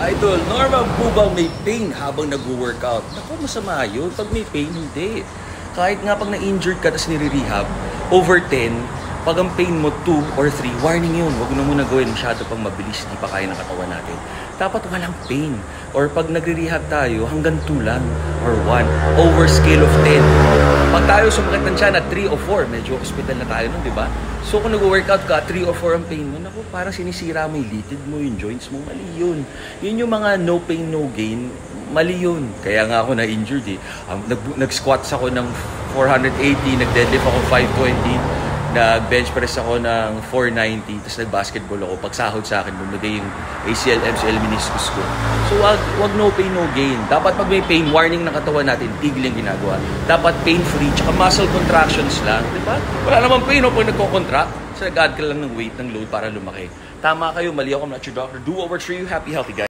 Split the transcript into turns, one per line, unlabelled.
Idol, normal po bang may pain habang nag-workout? Naku, masama yun. Pag may pain, hindi. Kahit nga pag na-injured ka tapos nire-rehab, over 10, pag ang pain mo 2 or 3, warning yun. Huwag na muna gawin masyado pang mabilis, di pa kaya ng katawan natin. Dapat walang pain. Or pag nagre-rehab tayo, hanggang 2 lang or 1, over scale of 10. Pag tayo sumakit ng tiyan at 3 o 4, medyo hospital na tayo nun, di ba? So kung nag-workout ka, 3 or 4 ang pain mo, naku, parang sinisira mo yung litid mo, yung joints mo, mali yun. Yun yung mga no pain, no gain, mali yun. Kaya nga ako na-injured eh. Nag-squats ako ng 480, nag-deadlift ako 520, nag-bench press ako ng 490, tapos nag-basketball ako. Pag sahod sa akin, bumigay yung ACL, MCL, meniscus ko. So wag no pain, no gain. Dapat pag may pain, warning ng katawan natin, tigil yung ginagawa. Dapat pain-free, tsaka muscle contractions lang. Diba? Wala namang pain pag nagko-contract. So nag-add ka lang ng weight, ng load para lumaki. Tama kayo, mali ako, I'm not your doctor. Do what works for you. Happy, healthy guys.